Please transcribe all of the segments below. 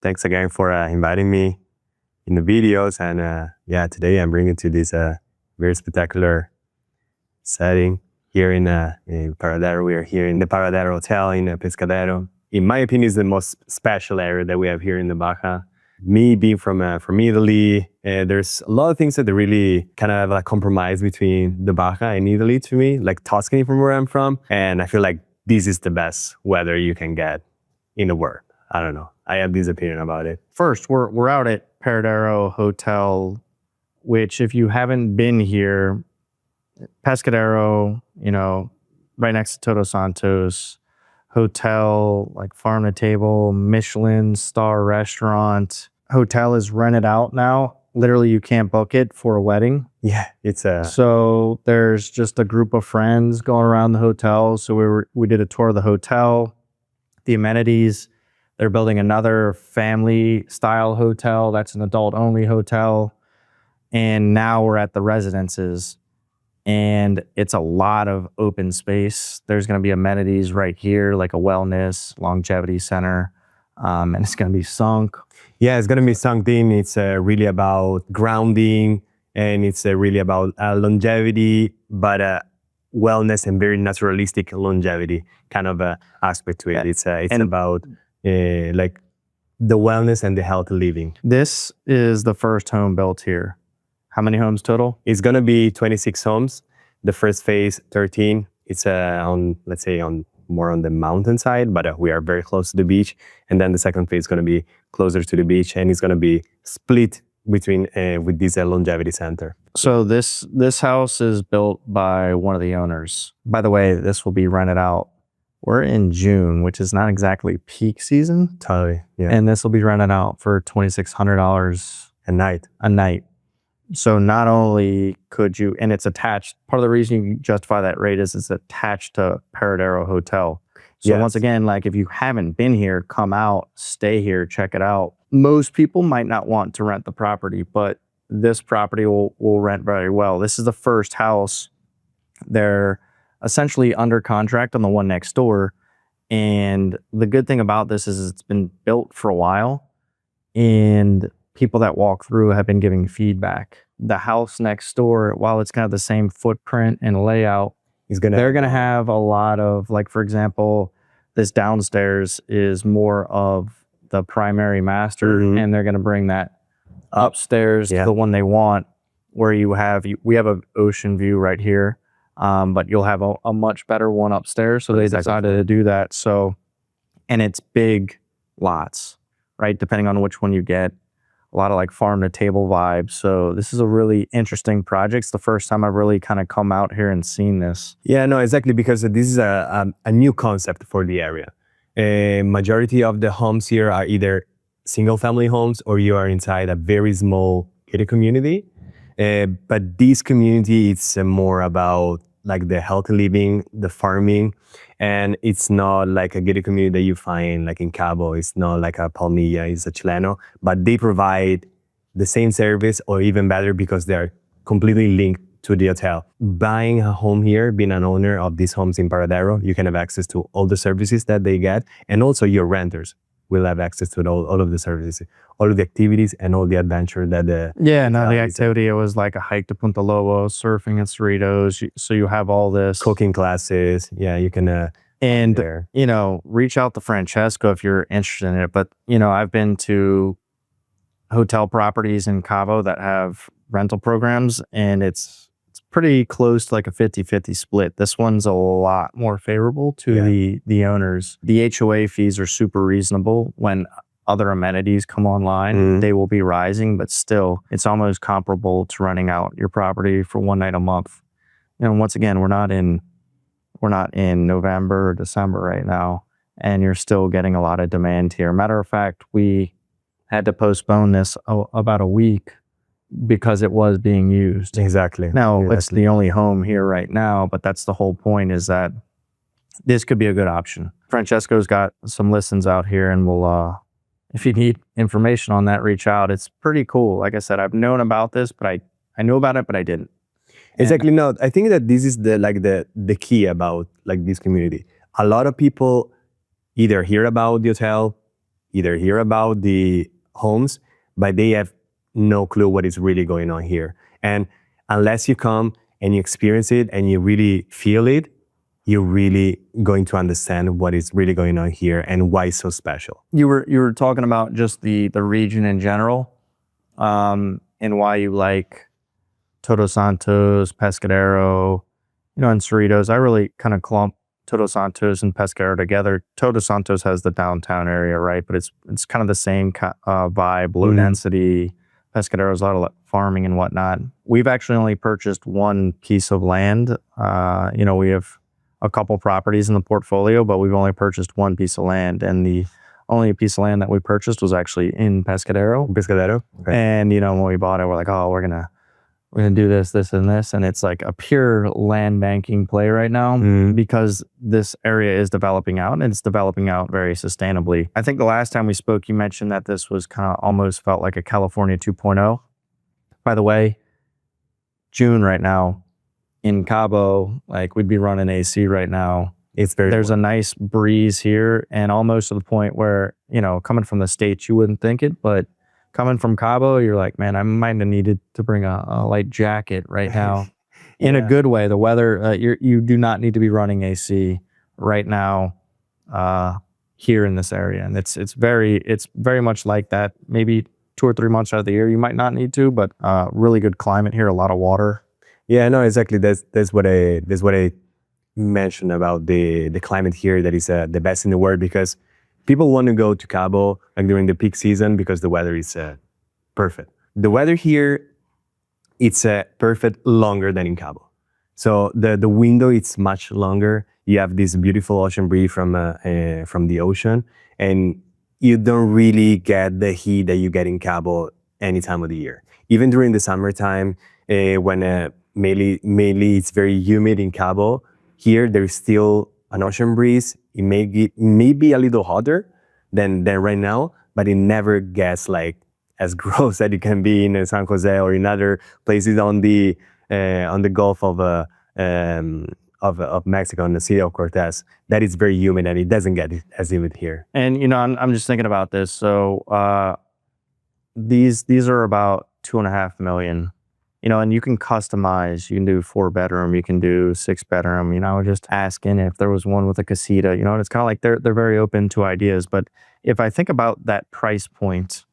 Thanks again for inviting me in the videos. And yeah, today I'm bringing to this very spectacular setting here in Paradero. We are here in the Paradero Hotel in Pescadero. In my opinion, it's the most special area that we have here in the Baja. Me being from Italy, there's a lot of things that they really kind of like compromise between the Baja and Italy to me, like Tuscany from where I'm from. And I feel like this is the best weather you can get in the world. I don't know. I have this opinion about it. First, we're out at Paradero Hotel, which if you haven't been here, Pescadero, right next to Todos Santos, hotel, like farm to table, Michelin star restaurant. Hotel is rented out now. Literally, you can't book it for a wedding. Yeah, it's a... So there's just a group of friends going around the hotel. So we did a tour of the hotel, the amenities. They're building another family style hotel. That's an adult only hotel. And now we're at the residences. And it's a lot of open space. There's going to be amenities right here, like a wellness, longevity center, and it's going to be sunk. Yeah, it's going to be sunk in. It's really about grounding, and it's really about longevity, but wellness and very naturalistic longevity kind of aspect to it. It's about like the wellness and the healthy living. This is the first home built here. How many homes total? It's going to be 26 homes. The first phase, 13. It's let's say more on the mountainside, but we are very close to the beach. And then the second phase is going to be closer to the beach, and it's going to be split between with this longevity center. So this house is built by one of the owners. By the way, this will be rented out. We're in June, which is not exactly peak season. Totally, yeah. And this will be rented out for $2,600 a night. A night. So not only could you, and it's attached, part of the reason you justify that rate is it's attached to Paradero Hotel. So Yes. Once again, like if you haven't been here, come out, stay here, check it out. Most people might not want to rent the property, but this property will rent very well. This is the first house. They're essentially under contract on the one next door. And the good thing about this is it's been built for a while, and people that walk through have been giving feedback. The house next door, while it's kind of the same footprint and layout, they're going to have a lot of, like, for example, this downstairs is more of the primary master, and they're going to bring that upstairs to the one they want, where we have an ocean view right here, but you'll have a much better one upstairs. So they decided to do that. So, and it's big lots, right? Depending on which one you get. A lot of like farm to table vibes. So this is a really interesting project. It's the first time I've really kind of come out here and seen this. Yeah, no, exactly, because this is a new concept for the area. A majority of the homes here are either single family homes, or you are inside a very small gated community. But this community, it's more about like the healthy living, the farming, and it's not like a gated community that you find like in Cabo. It's not like a Palmilla, it's a Chileno, but they provide the same service or even better because they're completely linked to the hotel. Buying a home here, being an owner of these homes in Paradero, you can have access to all the services that they get, and also your renters will have access to all of the services, all of the activities and all the adventure that the... Yeah, no, the activity, it was like a hike to Punta Lobos, surfing at Cerritos. So you have all this. Cooking classes. Yeah, you can... and, reach out to Francesco if you're interested in it. But, I've been to hotel properties in Cabo that have rental programs, and it's pretty close to like a 50-50 split. This one's a lot more favorable to the owners. The HOA fees are super reasonable. When other amenities come online, they will be rising, but still it's almost comparable to renting out your property for one night a month. Once again, we're not in November or December right now, and you're still getting a lot of demand here. Matter of fact, we had to postpone this about a week because it was being used. Exactly. Now, it's the only home here right now, but that's the whole point, is that this could be a good option. Francesco's got some listings out here, and we'll, if you need information on that, reach out. It's pretty cool. Like I said, I've known about this, but I knew about it, but I didn't. Exactly. No, I think that this is the key about like this community. A lot of people either hear about the hotel either hear about the homes, but they have no clue what is really going on here. And unless you come and you experience it and you really feel it, you're really going to understand what is really going on here and why it's so special. You were talking about just the region in general, and why you like Todos Santos, Pescadero, and Cerritos. I really kind of clump Todos Santos and Pescadero together. Todos Santos has the downtown area, right? But it's kind of the same vibe, low density. Pescadero is a lot of farming and whatnot. We've actually only purchased one piece of land. We have a couple properties in the portfolio, but we've only purchased one piece of land, and the only piece of land that we purchased was actually in Pescadero. Okay. And when we bought it, we're like, oh, we're gonna do this, and this, and it's like a pure land banking play right now because this area is developing out, and it's developing out very sustainably. I think the last time we spoke, you mentioned that this was kind of almost felt like a California 2.0. By the way, June right now in Cabo, like we'd be running AC right now. There's a nice breeze here, and almost to the point where, coming from the States, you wouldn't think it, but coming from Cabo, you're like, man, I might have needed to bring a light jacket right now. In a good way. The weather, you do not need to be running AC right now here in this area, and it's very much like that. Maybe 2 or 3 months out of the year, you might not need to, but really good climate here, a lot of water. Yeah, no, exactly. That's what I mentioned about the climate here. That is the best in the world, because people want to go to Cabo like during the peak season because the weather is perfect. The weather here, it's perfect longer than in Cabo. So the window it's much longer. You have this beautiful ocean breeze from the ocean, and you don't really get the heat that you get in Cabo any time of the year. Even during the summertime, when mainly it's very humid in Cabo. Here, there's still an ocean breeze. It may be a little hotter than right now, but it never gets like as gross as it can be in San Jose or in other places on the Gulf of Mexico, in the city of Cortez. That is very humid, and it doesn't get as humid here. And I'm just thinking about this. So these are about 2.5 million. And you can customize. You can do 4-bedroom. You can do 6-bedroom. I was just asking if there was one with a casita. And it's kind of like they're very open to ideas. But if I think about that price point,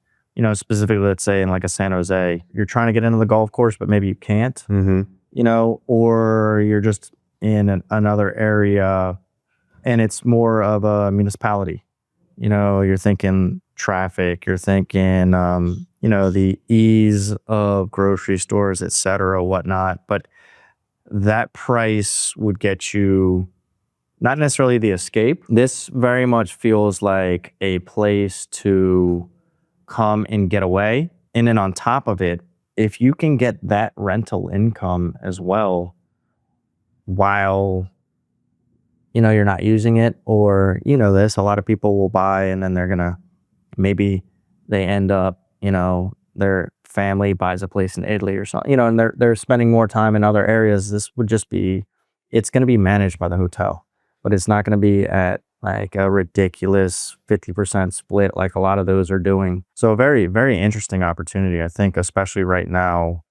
specifically, let's say in like a San Jose, you're trying to get into the golf course, but maybe you can't. Or you're just in another area, and it's more of a municipality. You're thinking traffic. You're thinking the ease of grocery stores, et cetera, whatnot. But that price would get you not necessarily the escape. This very much feels like a place to come and get away. And then on top of it, if you can get that rental income as well, while you're not using it, or a lot of people will buy and then they're gonna, maybe they end up, their family buys a place in Italy or something, and they're spending more time in other areas. This would just be, it's going to be managed by the hotel, but it's not going to be at like a ridiculous 50% split like a lot of those are doing. So a very, very interesting opportunity, I think, especially right now,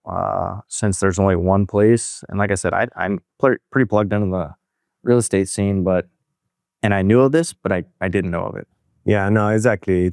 since there's only one place. And like I said, I'm pretty plugged into the real estate scene, and I knew of this, but I didn't know of it. Yeah, no, exactly.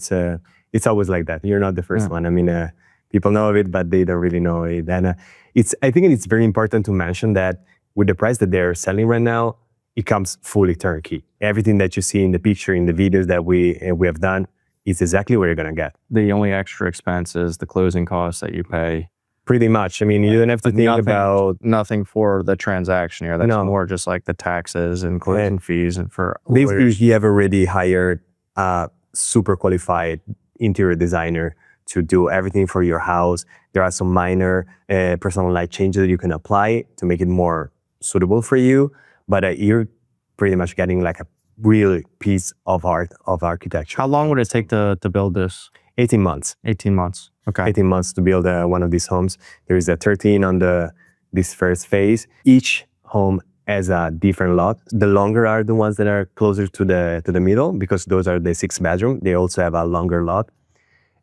It's always like that. You're not the first one. I mean, people know of it, but they don't really know it. And I think it's very important to mention that with the price that they're selling right now, it comes fully turnkey. Everything that you see in the picture, in the videos that we have done, is exactly what you're gonna get. The only extra expense is the closing costs that you pay. Pretty much. I mean, you don't have to think about nothing for the transaction here. That's more just like the taxes and closing fees, and for they usually have already hired a super qualified interior designer to do everything for your house. There are some minor personalized changes that you can apply to make it more suitable for you, but you're pretty much getting like a real piece of art of architecture. How long would it take to build this? 18 months. 18 months. Okay. 18 months to build one of these homes. There is a 13 on this first phase. Each home as a different lot. The longer are the ones that are closer to the middle, because those are the 6-bedroom. They also have a longer lot.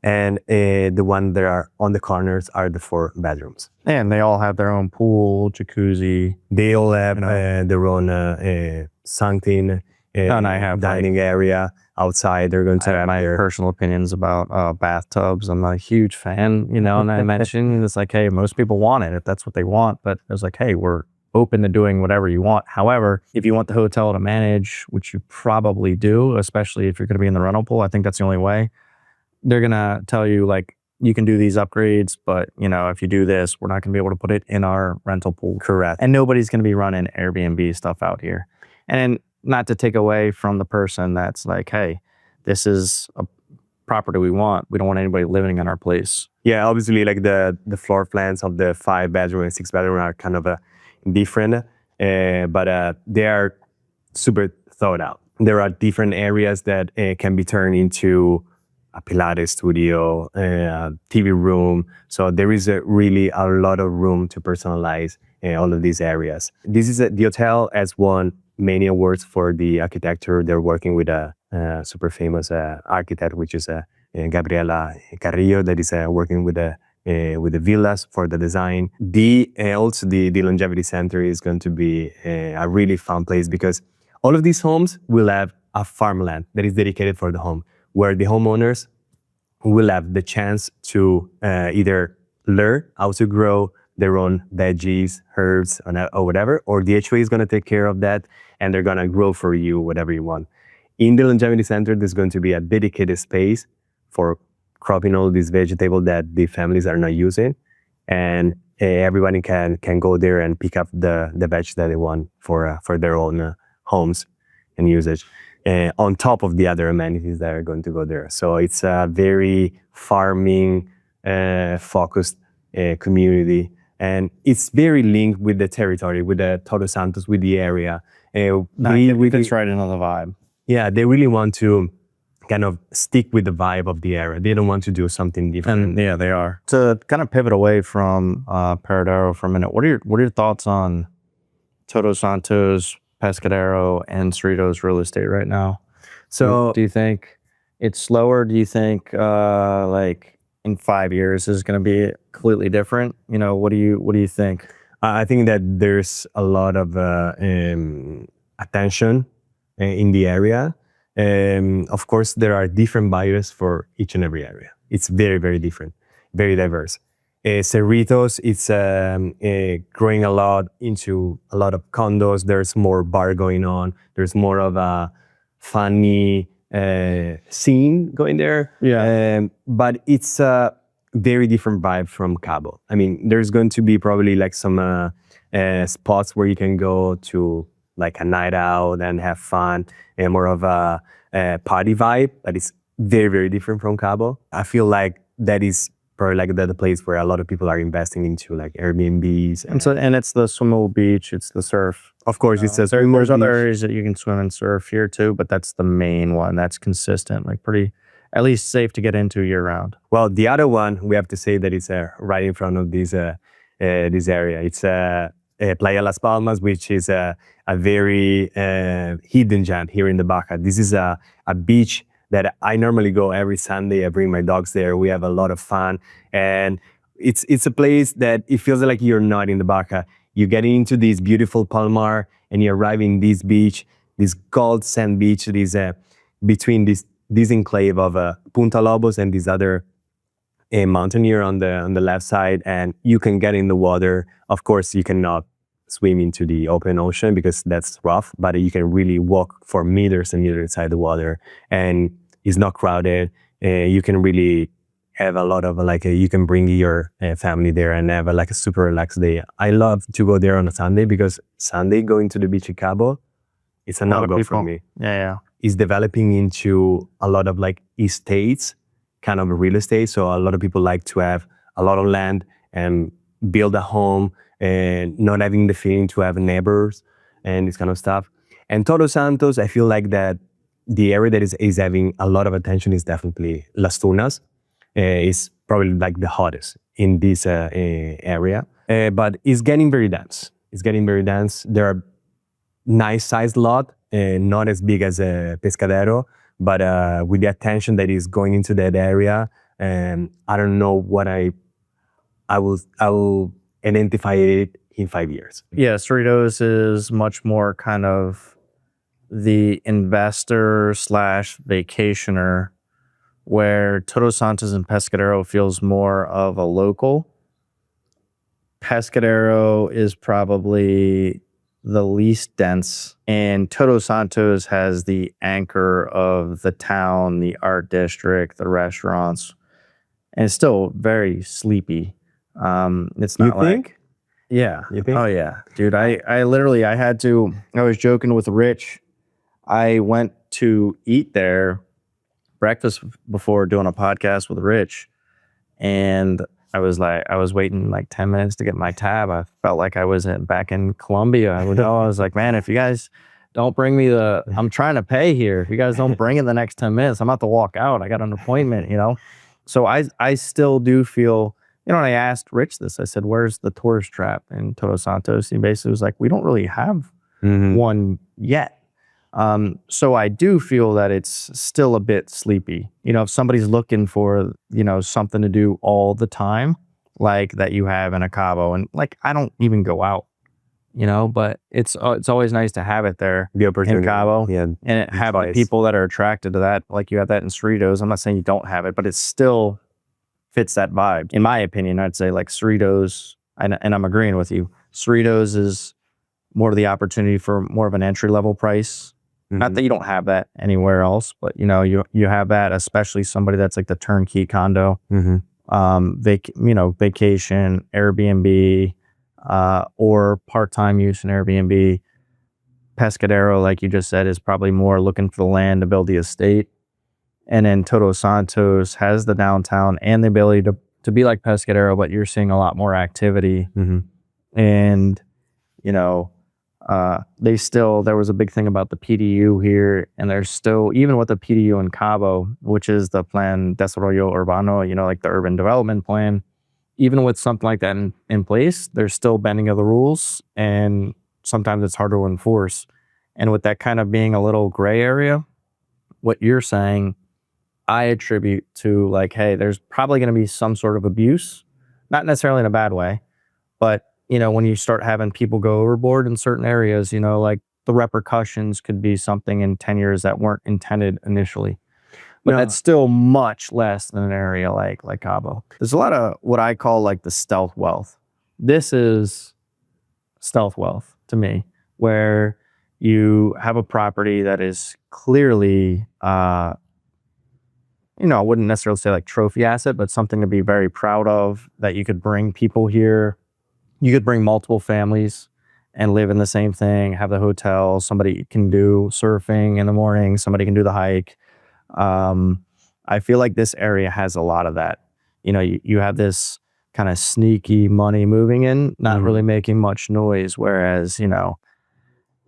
And the one that are on the corners are the 4 bedrooms. And they all have their own pool, jacuzzi. They all have their own something, And I have dining area outside. They're going to have my their personal opinions about bathtubs. I'm a huge fan, and I mentioned it's like, hey, most people want it if that's what they want. But it's like, hey, we're open to doing whatever you want. However, if you want the hotel to manage, which you probably do, especially if you're going to be in the rental pool, I think that's the only way. They're going to tell you, like, you can do these upgrades, but, if you do this, we're not going to be able to put it in our rental pool. Correct. And nobody's going to be running Airbnb stuff out here. And not to take away from the person that's like, hey, this is a property we want. We don't want anybody living in our place. Yeah, obviously, like the floor plans of the 5-bedroom and 6-bedroom are kind of different, but they are super thought out. There are different areas that can be turned into a Pilates studio, a TV room. So there is really a lot of room to personalize all of these areas. This is the hotel has won many awards for the architecture. They're working with a super famous architect, which is Gabriella Carrillo, that is working with the villas for the design. Also the longevity center is going to be a really fun place, because all of these homes will have a farmland that is dedicated for the home, where the homeowners will have the chance to either learn how to grow their own veggies, herbs, or whatever, or the HOA is going to take care of that, and they're going to grow for you whatever you want. In the longevity center, there's going to be a dedicated space for cropping all these vegetables that the families are not using, and everybody can go there and pick up the veg that they want for their own homes and usage, on top of the other amenities that are going to go there. So it's a very farming focused community, and it's very linked with the territory, with the Todos Santos, with the area. It's right into the vibe. Yeah, they really want to kind of stick with the vibe of the area. They don't want to do something different. And yeah, they are. To kind of pivot away from Paradero for a minute, what are your thoughts on Todos Santos, Pescadero, and Cerritos real estate right now? So do you think it's slower? Do you think like in 5 years is going to be completely different? What do you think? I think that there's a lot of attention in the area. Of course, there are different buyers for each and every area. It's very, very different, very diverse. Cerritos, it's growing a lot into a lot of condos. There's more bar going on. There's more of a funny scene going there. Yeah. But it's a very different vibe from Cabo. I mean, there's going to be probably like some spots where you can go to like a night out and have fun, and more of a party vibe, but it's very, very different from Cabo. I feel like that is probably like the place where a lot of people are investing into, like Airbnbs. And it's the swimmable beach, it's the surf. Of course, it's a there's other areas that you can swim and surf here too, but that's the main one. That's consistent, like pretty, at least safe to get into year round. Well, the other one, we have to say that it's right in front of this area. It's Playa Las Palmas, which is a very hidden gem here in the Baja. This is a beach that I normally go every Sunday. I bring my dogs there. We have a lot of fun, and it's a place that it feels like you're not in the Baja. You get into this beautiful Palmar, and you arrive in this beach, this gold sand beach. This between this enclave of Punta Lobos and this other mountain here on the left side, and you can get in the water. Of course, you cannot swim into the open ocean because that's rough, but you can really walk for meters and meters inside the water, and it's not crowded. You can really have a lot of you can bring your family there and have a super relaxed day. I love to go there on a Sunday, because Sunday going to the beach in Cabo, it's a no-go for me. Yeah. It's developing into a lot of estates, kind of real estate. So a lot of people like to have a lot of land and build a home, and not having the feeling to have neighbors and this kind of stuff. And Todos Santos, I feel like that the area that is having a lot of attention is definitely Las Tunas. It's probably the hottest in this area, but it's getting very dense. There are nice sized lot, not as big as a Pescadero, but with the attention that is going into that area, and I don't know what I will identify it in 5 years. Yeah, Cerritos is much more kind of the investor slash vacationer, where Todos Santos and Pescadero feels more of a local. Pescadero is probably the least dense, and Todos Santos has the anchor of the town, the art district, the restaurants, and it's still very sleepy. It's not You think? yeah. You think? Oh yeah, dude. I literally I was joking with Rich. I went to eat there breakfast before doing a podcast with Rich, and I was waiting like 10 minutes to get my tab. I felt like I was back in Colombia. I was like, man, if you guys don't bring me I'm trying to pay here. If you guys don't bring it the next 10 minutes, I'm about to walk out. I got an appointment, So I still do feel, and I asked Rich this. I said, where's the tourist trap in Todos Santos? He basically was like, we don't really have one yet. So I do feel that it's still a bit sleepy. If somebody's looking for, something to do all the time, like that you have in a Cabo, and like, I don't even go out, but it's always nice to have it there The opportunity. in Cabo, Yeah. and have the people that are attracted to that. Like you have that in Cerritos. I'm not saying you don't have it, but it still fits that vibe. In my opinion, I'd say like Cerritos, and I'm agreeing with you. Cerritos is more of the opportunity for more of an entry-level price. Not that you don't have that anywhere else, but you have that, especially somebody that's like the turnkey condo, vacation, Airbnb, or part-time use in Airbnb. Pescadero, like you just said, is probably more looking for the land to build the estate. And then Todos Santos has the downtown and the ability to be like Pescadero, but you're seeing a lot more activity. And, there was a big thing about the PDU here, and there's still, even with the PDU in Cabo, which is the Plan Desarrollo Urbano, like the urban development plan, even with something like that in place, there's still bending of the rules, and sometimes it's hard to enforce. And with that kind of being a little gray area, what you're saying, I attribute to like, hey, there's probably going to be some sort of abuse, not necessarily in a bad way, but when you start having people go overboard in certain areas, like the repercussions could be something in 10 years that weren't intended initially. But that's still much less than an area like Cabo. There's a lot of what I call like the stealth wealth. This is stealth wealth to me, where you have a property that is clearly, I wouldn't necessarily say like trophy asset, but something to be very proud of, that you could bring people here. You could bring multiple families and live in the same thing, have the hotel. Somebody can do surfing in the morning. Somebody can do the hike. I feel like this area has a lot of that. You have this kind of sneaky money moving in, not really making much noise. Whereas,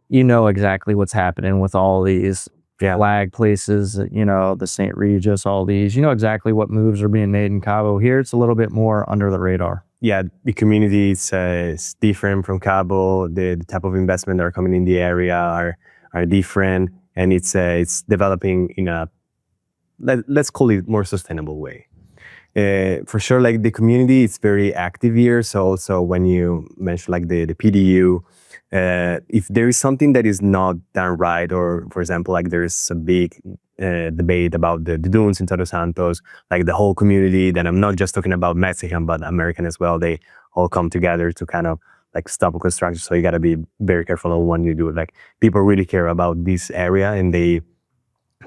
exactly what's happening with all these flag places, the St. Regis, all these, exactly what moves are being made in Cabo. Here, it's a little bit more under the radar. Yeah, the community is different from Cabo. The type of investment that are coming in the area are different, and it's developing in a, let's call it, more sustainable way. For sure, like the community is very active here. So also when you mention like the PDU, if there is something that is not done right, or for example, like there's a big debate about the dunes in Todos Santos, like the whole community, that I'm not just talking about Mexican, but American as well, they all come together to kind of like stop construction. So you got to be very careful on when you do it. Like people really care about this area, and they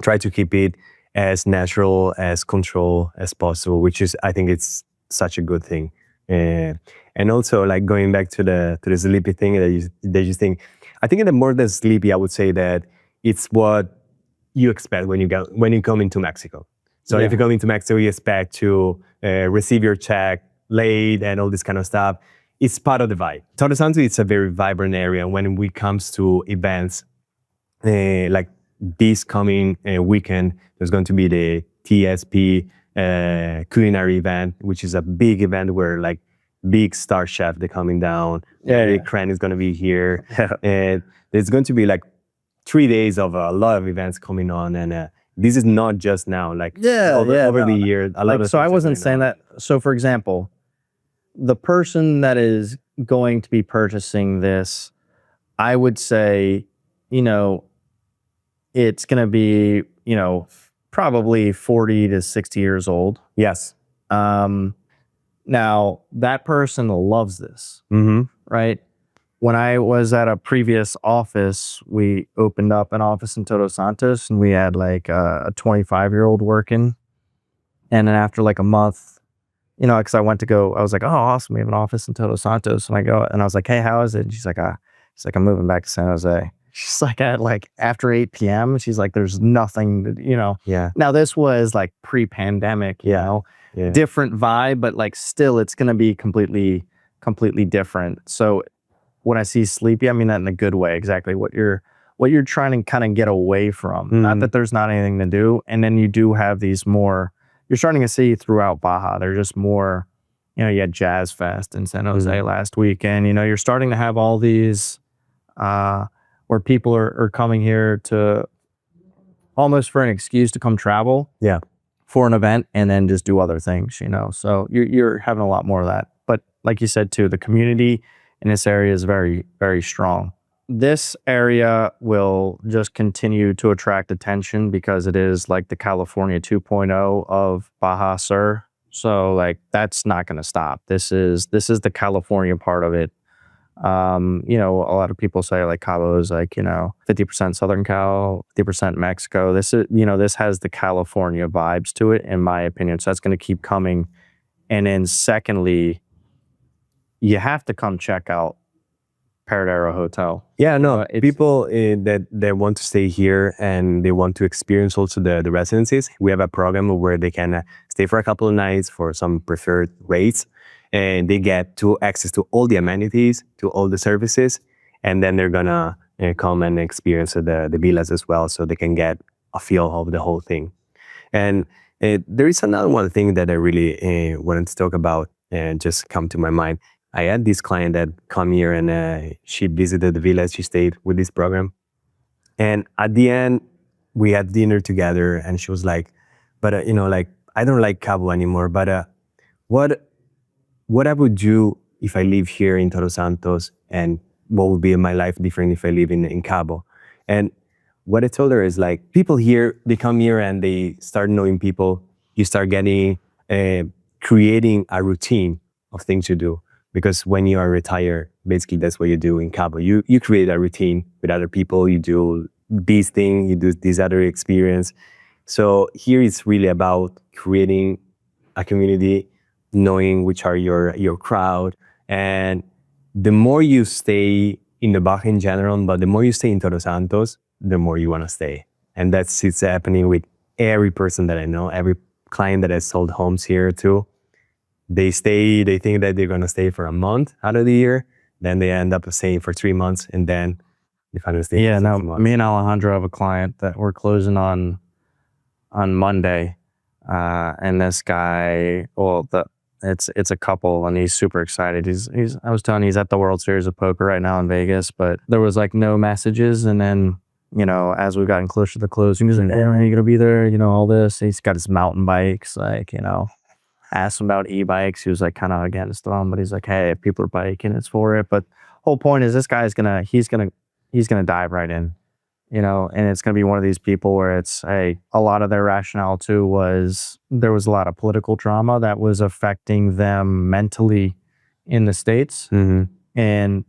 try to keep it as natural, as controlled as possible, which is, I think it's such a good thing. And also, like going back to the sleepy thing that you think, I think that more than sleepy, I would say that it's what you expect when you come into Mexico. So if you come into Mexico, you expect to receive your check late and all this kind of stuff. It's part of the vibe. Todos Santos, it's a very vibrant area when it comes to events. Like this coming weekend, there's going to be the TSP culinary event, which is a big event where like big star chef they're coming down. Yeah, Big Cran is going to be here. Yeah. And there's going to be like 3 days of a lot of events coming on. And this is not just now, like over the years. A lot Like, of so I things are wasn't going saying on. that. So for example, the person that is going to be purchasing this, I would say, you know, it's going to be, you know, probably 40 to 60 years old. Yes. Now that person loves this, Mm-hmm. right? When I was at a previous office, we opened up an office in Todos Santos, and we had like a 25-year-old working. And then after like a month, you know, because I was like, oh, awesome, we have an office in Todos Santos. And I go, and I was like, hey, how is it? And she's like, I'm moving back to San Jose. She's like, at like after 8 p.m., she's like, there's nothing, you know. Yeah. Now this was like pre-pandemic, you know, different vibe, but like still it's going to be completely different. So when I see sleepy, I mean that in a good way, exactly what you're trying to kind of get away from. Not that there's not anything to do. And then you do have these more, you're starting to see throughout Baja, they're just more, you know, you had Jazz Fest in San Jose last weekend. You know, you're starting to have all these where people are coming here to almost for an excuse to come travel. Yeah. For an event and then just do other things, you know. So you're having a lot more of that. But like you said too, the community in this area is very, very strong. This area will just continue to attract attention because it is like the California 2.0 of Baja Sur. So like that's not going to stop. This is the California part of it. You know, a lot of people say like Cabo is like, you know, 50% Southern Cal, 50% Mexico. This is, you know, this has the California vibes to it, in my opinion. So that's going to keep coming. And then secondly, you have to come check out Paradero Hotel. Yeah, no, people that want to stay here and they want to experience also the residences. We have a program where they can stay for a couple of nights for some preferred rates, and they get access to all the amenities, to all the services, and then they're gonna come and experience the villas as well, so they can get a feel of the whole thing. And there is another one thing that I really wanted to talk about and just come to my mind. I had this client that come here and she visited the villas. She stayed with this program. And at the end, we had dinner together and she was like, but, you know, like, I don't like Cabo anymore, but what I would do if I live here in Todos Santos, and what would be my life different if I live in Cabo? And what I told her is like, people here, they come here and they start knowing people. You start getting, creating a routine of things you do. Because when you are retired, basically that's what you do in Cabo. You create a routine with other people. You do this thing, you do this other experience. So here it's really about creating a community, knowing which are your crowd. And the more you stay in the Baja in general, but the more you stay in Todos Santos, the more you want to stay. And it's happening with every person that I know, every client that has sold homes here too. They stay, they think that they're going to stay for a month out of the year. Then they end up staying for 3 months, and then they finally stay. Yeah, for now 6 months. me and Alejandro have a client that we're closing on Monday. And this guy, well, it's a couple, and he's super excited. I was telling you, he's at the World Series of Poker right now in Vegas, but there was like no messages. And then, you know, as we've gotten closer to the closing, he's like, hey, are you going to be there? You know, all this. He's got his mountain bikes, like, you know. Asked him about e-bikes. He was like kind of against them, but he's like, hey, if people are biking, it's for it. But whole point is this guy's he's gonna dive right in, you know, and it's gonna be one of these people where it's a lot of their rationale too was there was a lot of political drama that was affecting them mentally in the States. And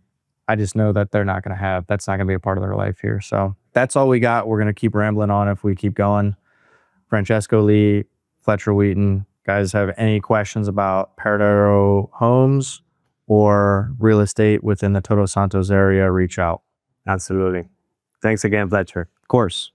I just know that that's not gonna be a part of their life here. So that's all we got. We're gonna keep rambling on if we keep going. Francesco Lee, Fletcher Wheaton. Guys have any questions about Paradero Homes or real estate within the Todos Santos area, reach out. Absolutely. Thanks again, Fletcher. Of course.